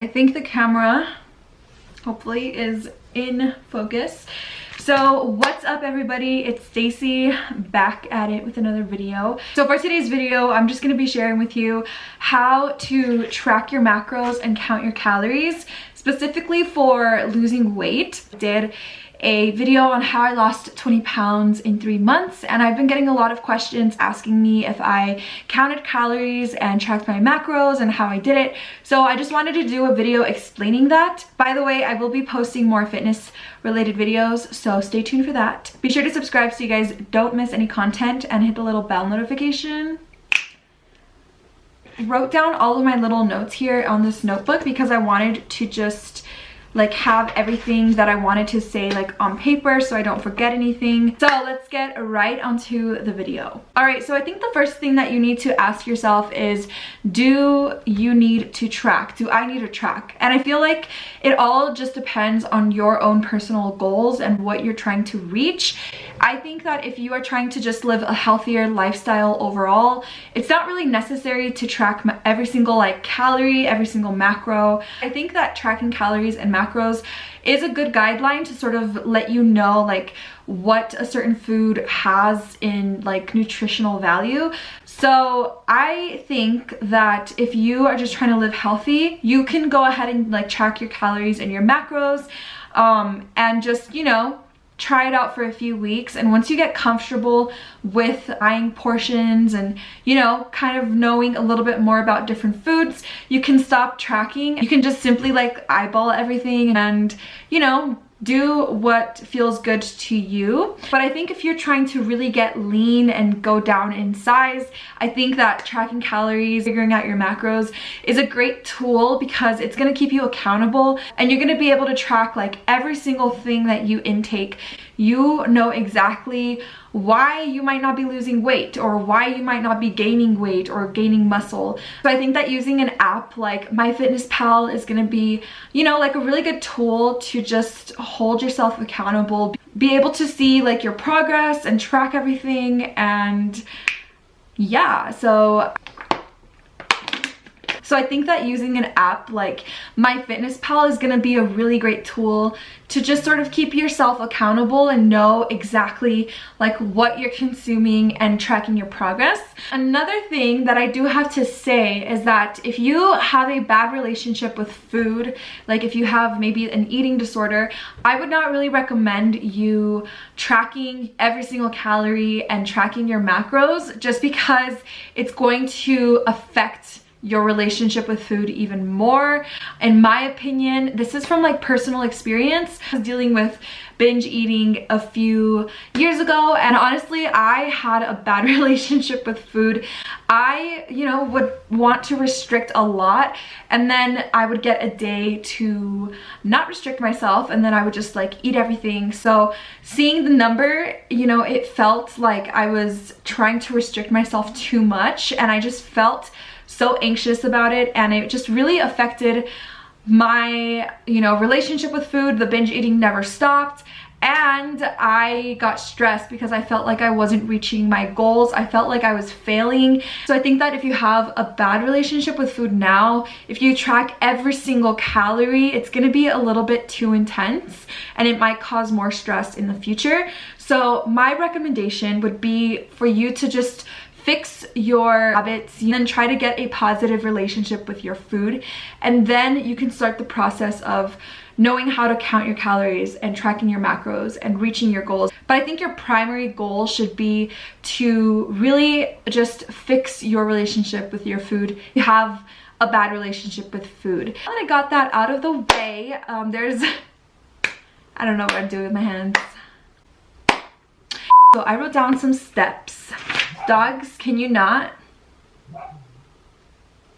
I think the camera hopefully is in focus. So what's up everybody, it's Stacy back at it with another video. So for today's video, I'm just going to be sharing with you how to track your macros and count your calories, specifically for losing weight. I did a video on how I lost 20 pounds in 3 months, and I've been getting a lot of questions asking me if I counted calories and tracked my macros and how I did it. So I just wanted to do a video explaining that. By the way, I will be posting more fitness related videos, so stay tuned for that. Be sure to subscribe so you guys don't miss any content and hit the little bell notification. I wrote down all of my little notes here on this notebook because I wanted to just like have everything that I wanted to say like on paper so I don't forget anything. So let's get right onto the video. All right, so I think the first thing that you need to ask yourself is, do you need to track? Do I need to track? And I feel like it all just depends on your own personal goals and what you're trying to reach. I think that if you are trying to just live a healthier lifestyle overall, it's not really necessary to track every single like calorie, every single macro. I think that tracking calories and macros is a good guideline to sort of let you know like what a certain food has in like nutritional value. So I think that if you are just trying to live healthy, you can go ahead and like track your calories and your macros and just, you know, try it out for a few weeks. And once you get comfortable with eyeing portions and, you know, kind of knowing a little bit more about different foods, you can stop tracking. You can just simply like eyeball everything and, you know, do what feels good to you. But I think if you're trying to really get lean and go down in size, I think that tracking calories, figuring out your macros is a great tool because it's going to keep you accountable and you're going to be able to track like every single thing that you intake. You know exactly why you might not be losing weight or why you might not be gaining weight or gaining muscle. So I think that using an app like MyFitnessPal is going to be, you know, like a really good tool to just hold yourself accountable, be able to see like your progress and track everything. And yeah, so I think that using an app like MyFitnessPal is going to be a really great tool to just sort of keep yourself accountable and know exactly like what you're consuming and tracking your progress. Another thing that I do have to say is that if you have a bad relationship with food, like if you have maybe an eating disorder, I would not really recommend you tracking every single calorie and tracking your macros, just because it's going to affect your relationship with food even more. In my opinion, this is from like personal experience. I was dealing with binge eating a few years ago, and honestly I had a bad relationship with food. I, you know, would want to restrict a lot, and then I would get a day to not restrict myself, and then I would just like eat everything. So seeing the number, you know, it felt like I was trying to restrict myself too much, and I just felt so anxious about it, and it just really affected my, you know, relationship with food. The binge eating never stopped, and I got stressed because I felt like I wasn't reaching my goals. I felt like I was failing. So I think that if you have a bad relationship with food now, if you track every single calorie, it's going to be a little bit too intense and it might cause more stress in the future. So my recommendation would be for you to just fix your habits and then try to get a positive relationship with your food, and then you can start the process of knowing how to count your calories and tracking your macros and reaching your goals. But I think your primary goal should be to really just fix your relationship with your food. You have a bad relationship with food. Now that I got that out of the way, there's I don't know what I'm doing with my hands. So I wrote down some steps. Dogs, can you not? I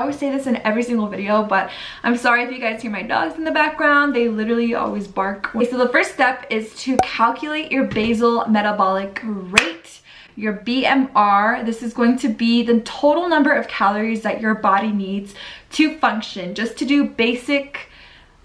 always say this in every single video, but I'm sorry if you guys hear my dogs in the background. They literally always bark. Okay, so the first step is to calculate your basal metabolic rate, your BMR. This is going to be the total number of calories that your body needs to function, just to do basic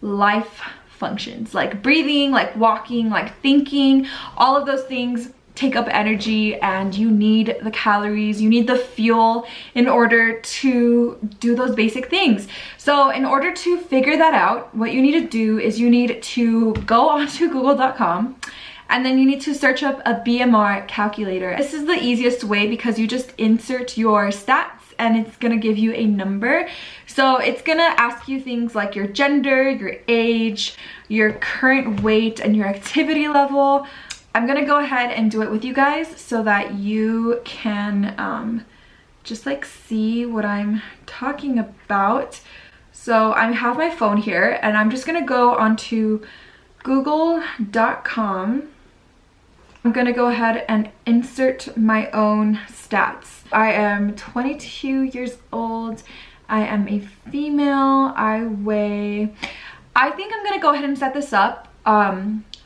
life functions like breathing, like walking, like thinking, all of those things. take up energy and you need the calories, you need the fuel in order to do those basic things. So in order to figure that out, what you need to do is you need to go onto google.com and then you need to search up a BMR calculator. This is the easiest way because you just insert your stats and it's gonna give you a number. So it's gonna ask you things like your gender, your age, your current weight, and your activity level. I'm gonna go ahead and do it with you guys so that you can just like see what I'm talking about. So I have my phone here and I'm just gonna go onto google.com. I'm gonna go ahead and insert my own stats. I am 22 years old. I am a female. I think I'm gonna go ahead and set this up.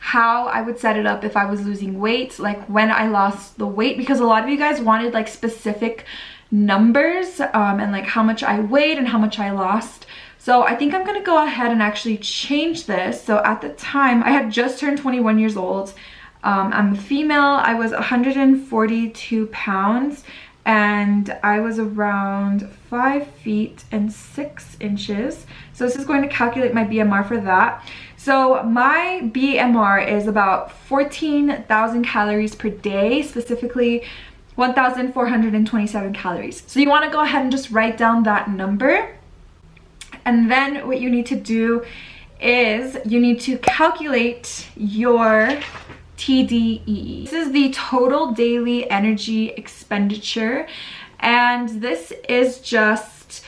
How I would set it up if I was losing weight, like when I lost the weight, because a lot of you guys wanted like specific numbers and like how much I weighed and how much I lost. So I think I'm gonna go ahead and actually change this. So at the time, I had just turned 21 years old. I'm a female. I was 142 pounds and I was around 5 feet and 6 inches. So this is going to calculate my BMR for that. So my BMR is about 14,000 calories per day, specifically 1,427 calories. So you want to go ahead and just write down that number. And then what you need to do is you need to calculate your TDEE. This is the total daily energy expenditure, and this is just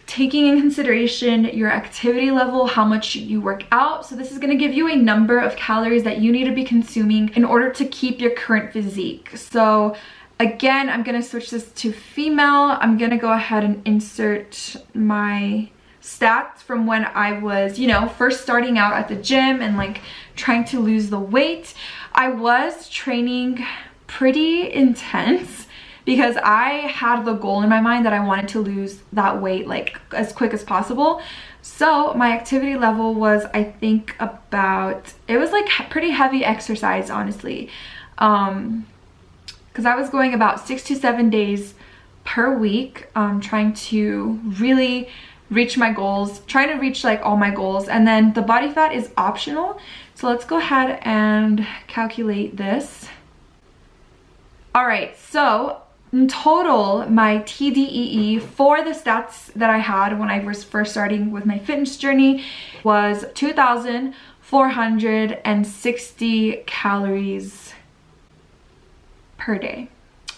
taking in consideration your activity level, how much you work out. So this is going to give you a number of calories that you need to be consuming in order to keep your current physique. So again, I'm going to switch this to female. I'm going to go ahead and insert my stats from when I was, you know, first starting out at the gym and like trying to lose the weight. I was training pretty intense because I had the goal in my mind that I wanted to lose that weight like as quick as possible. So my activity level was, I think about, it was like pretty heavy exercise, honestly, because I was going about 6 to 7 days per week, trying to really reach my goals, trying to reach like all my goals. And then the body fat is optional. So let's go ahead and calculate this. All right, so in total, my TDEE for the stats that I had when I was first starting with my fitness journey was 2,460 calories per day.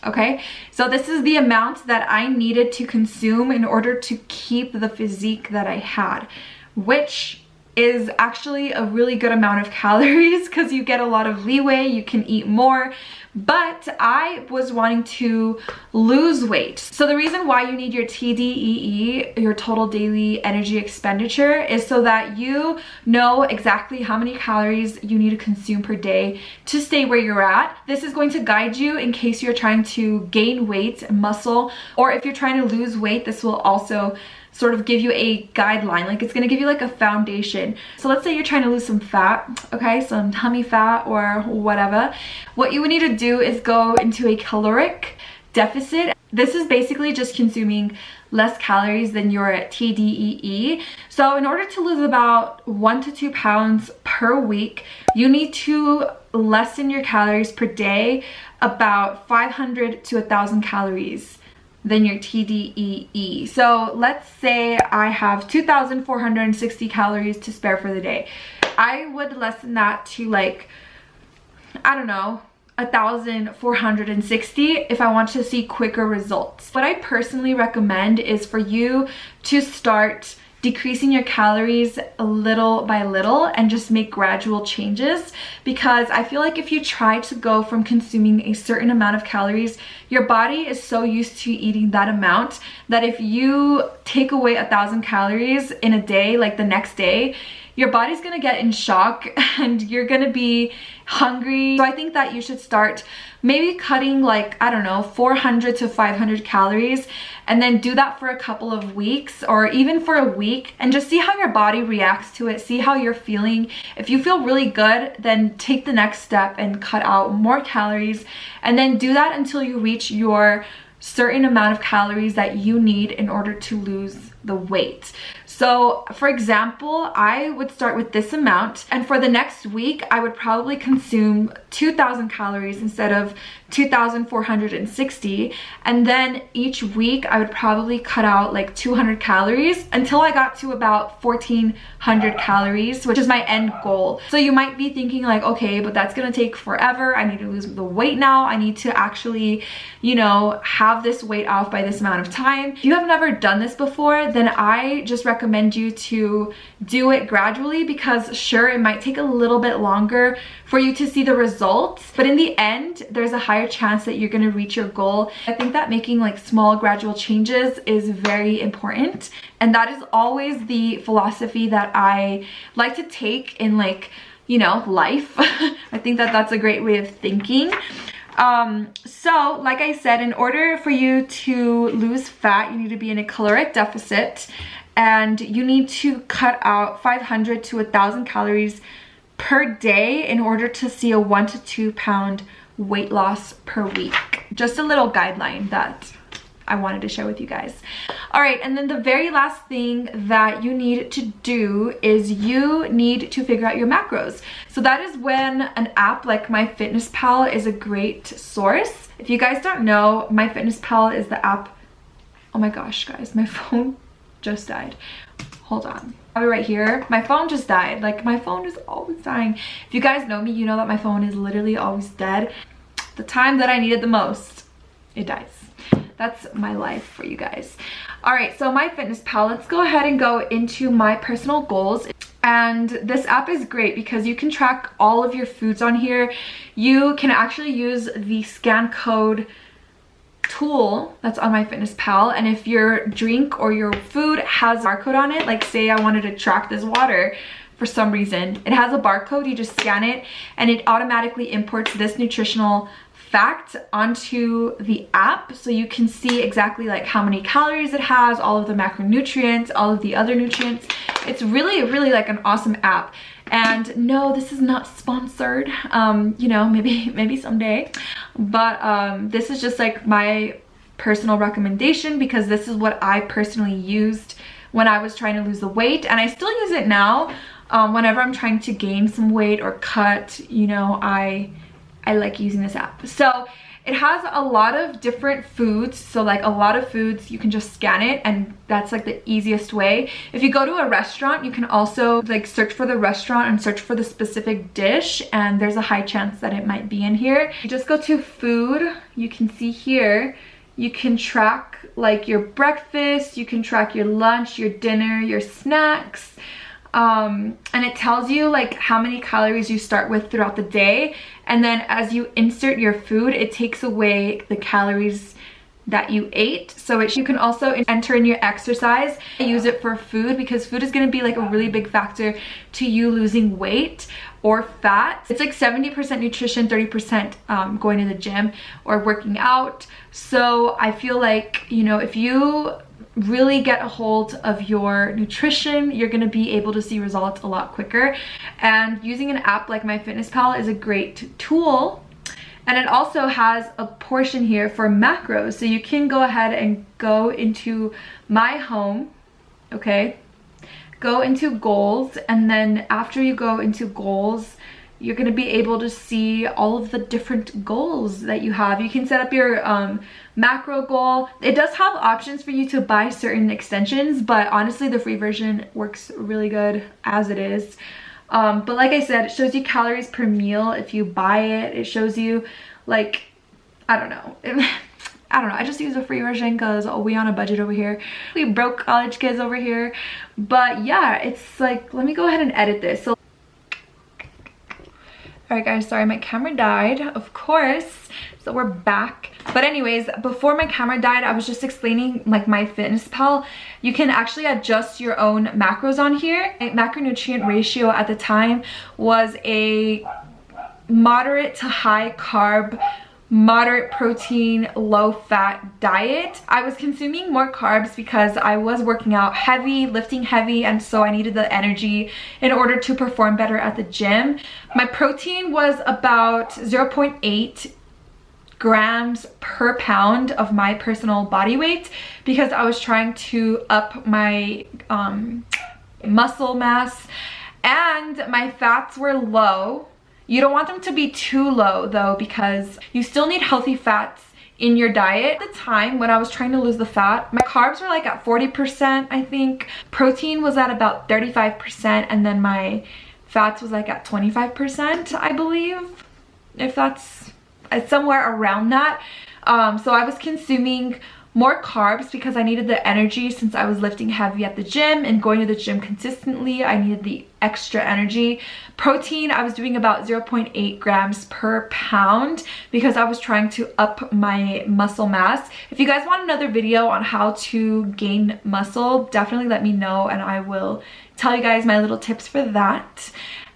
Okay, so this is the amount that I needed to consume in order to keep the physique that I had, which is actually a really good amount of calories because you get a lot of leeway, you can eat more. But I was wanting to lose weight. So the reason why you need your TDEE, your total daily energy expenditure, is so that you know exactly how many calories you need to consume per day to stay where you're at. This is going to guide you in case you're trying to gain weight, muscle, or if you're trying to lose weight. This will also sort of give you a guideline, like it's gonna give you like a foundation. So let's say you're trying to lose some fat, okay, some tummy fat or whatever. What you would need to do is go into a caloric deficit. This is basically just consuming less calories than your TDEE. So in order to lose about 1 to 2 pounds per week, you need to lessen your calories per day about 500 to 1,000 calories than your TDEE. So let's say I have 2,460 calories to spare for the day. I would lessen that to like, I don't know, 1,460 if I want to see quicker results. What I personally recommend is for you to start decreasing your calories little by little and just make gradual changes, because I feel like if you try to go from consuming a certain amount of calories, your body is so used to eating that amount that if you take away 1,000 calories in a day, like the next day, your body's gonna get in shock and you're gonna be hungry. So I think that you should start maybe cutting like, I don't know, 400 to 500 calories, and then do that for a couple of weeks or even for a week, and just see how your body reacts to it, see how you're feeling. If you feel really good, then take the next step and cut out more calories, and then do that until you reach your certain amount of calories that you need in order to lose the weight. So for example, I would start with this amount, and for the next week I would probably consume 2,000 calories instead of 2,460, and then each week I would probably cut out like 200 calories until I got to about 1,400 calories, which is my end goal. So you might be thinking like, okay, but that's gonna take forever. I need to lose the weight now. I need to actually, you know, have this weight off by this amount of time. If you have never done this before, then I just recommend you to do it gradually, because sure, it might take a little bit longer for you to see the results, but in the end, there's a higher chance that you're gonna reach your goal. I think that making like small gradual changes is very important, and that is always the philosophy that I like to take in, like, you know, life. I think that that's a great way of thinking. So like I said, in order for you to lose fat, you need to be in a caloric deficit, and you need to cut out 500 to 1,000 calories per day in order to see a 1 to 2 pound weight loss per week. Just a little guideline that I wanted to share with you guys. All right, and then the very last thing that you need to do is you need to figure out your macros. So that is when an app like MyFitnessPal is a great source. If you guys don't know, MyFitnessPal is the app. Oh my gosh, guys, my phone just died. Hold on. I'll be right here. My phone just died. Like, my phone is always dying. If you guys know me, you know that my phone is literally always dead. The time that I need it the most, it dies. That's my life for you guys. All right, so MyFitnessPal, let's go ahead and go into my personal goals. And this app is great because you can track all of your foods on here. You can actually use the scan code tool that's on MyFitnessPal, and if your drink or your food has a barcode on it, like say I wanted to track this water for some reason, it has a barcode, you just scan it and it automatically imports this nutritional fact onto the app, so you can see exactly like how many calories it has, all of the macronutrients, all of the other nutrients. It's really like an awesome app. And no, this is not sponsored, you know, maybe someday, but this is just like my personal recommendation, because this is what I personally used when I was trying to lose the weight, and I still use it now. Whenever I'm trying to gain some weight or cut, you know, I like using this app. So it has a lot of different foods, so like a lot of foods, you can just scan it, and that's like the easiest way. If you go to a restaurant, you can also like search for the restaurant and search for the specific dish, and there's a high chance that it might be in here. You just go to food, you can see here, you can track like your breakfast, you can track your lunch, your dinner, your snacks, and it tells you like how many calories you start with throughout the day, and then as you insert your food, it takes away the calories that you ate. So you can also enter in your exercise. I use it for food because food is going to be like a really big factor to you losing weight or fat. It's like 70% nutrition, 30% going to the gym or working out. So I feel like, you know, if you really get a hold of your nutrition, you're going to be able to see results a lot quicker. And using an app like MyFitnessPal is a great tool. And it also has a portion here for macros, so you can go ahead and go into my home, okay, go into goals, and then after you go into goals, you're going to be able to see all of the different goals that you have. You can set up your macro goal. It does have options for you to buy certain extensions, but honestly the free version works really good as it is. But like I said, it shows you calories per meal if you buy it. It shows you, like, I don't know. I just use a free version because we on a budget over here. We broke college kids over here. But yeah, it's like, let me go ahead and edit this. So Alright guys, sorry my camera died, of course, so we're back. But anyways, before my camera died, I was just explaining like my fitness pal. You can actually adjust your own macros on here. My macronutrient ratio at the time was a moderate to high carb, moderate protein, low fat diet. I was consuming more carbs because I was working out heavy, lifting heavy, and so I needed the energy in order to perform better at the gym. My protein was about 0.8 grams per pound of my personal body weight because I was trying to up my muscle mass, and my fats were low. You don't want them to be too low though, because you still need healthy fats in your diet. At the time when I was trying to lose the fat, my carbs were like at 40%, I think. Protein was at about 35%, and then my fats was like at 25%, I believe. If that's somewhere around that. So I was consuming more carbs because I needed the energy since I was lifting heavy at the gym and going to the gym consistently. I needed the extra energy. Protein, I was doing about 0.8 grams per pound because I was trying to up my muscle mass. If you guys want another video on how to gain muscle, definitely let me know and I will tell you guys my little tips for that.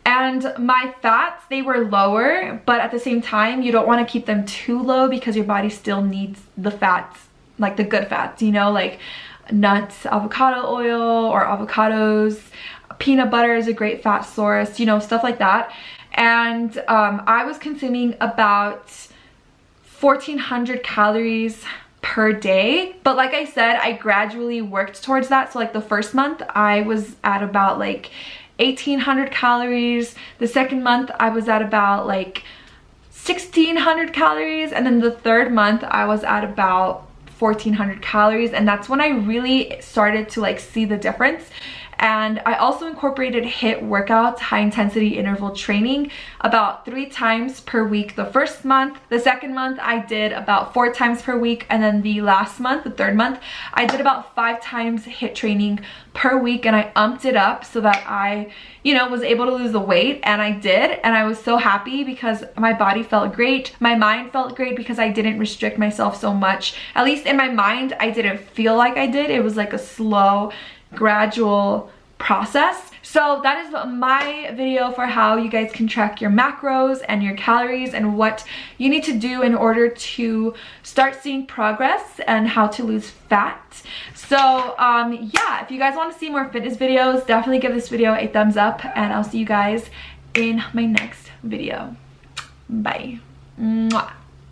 And my fats, they were lower, but at the same time, you don't want to keep them too low because your body still needs the fats, like the good fats, you know, like nuts, avocado oil or avocados. Peanut butter is a great fat source, you know, stuff like that. And I was consuming about 1,400 calories per day. But like I said, I gradually worked towards that. So like the first month, I was at about like 1,800 calories. The second month I was at about like 1,600 calories, and then the third month I was at about 1,400 calories, and that's when I really started to like see the difference. And I also incorporated HIIT workouts, high intensity interval training, about 3 times per week the first month. The second month I did about 4 times per week, and then the last month, the third month, I did about 5 times HIIT training per week, and I umped it up so that I, you know, was able to lose the weight, and I did, and I was so happy because my body felt great. My mind felt great because I didn't restrict myself so much. At least in my mind, I didn't feel like I did. It was like a slow, gradual process. So that is my video for how you guys can track your macros and your calories and what you need to do in order to start seeing progress and how to lose fat. So yeah, if you guys want to see more fitness videos, definitely give this video a thumbs up, and I'll see you guys in my next video. Bye. Mwah.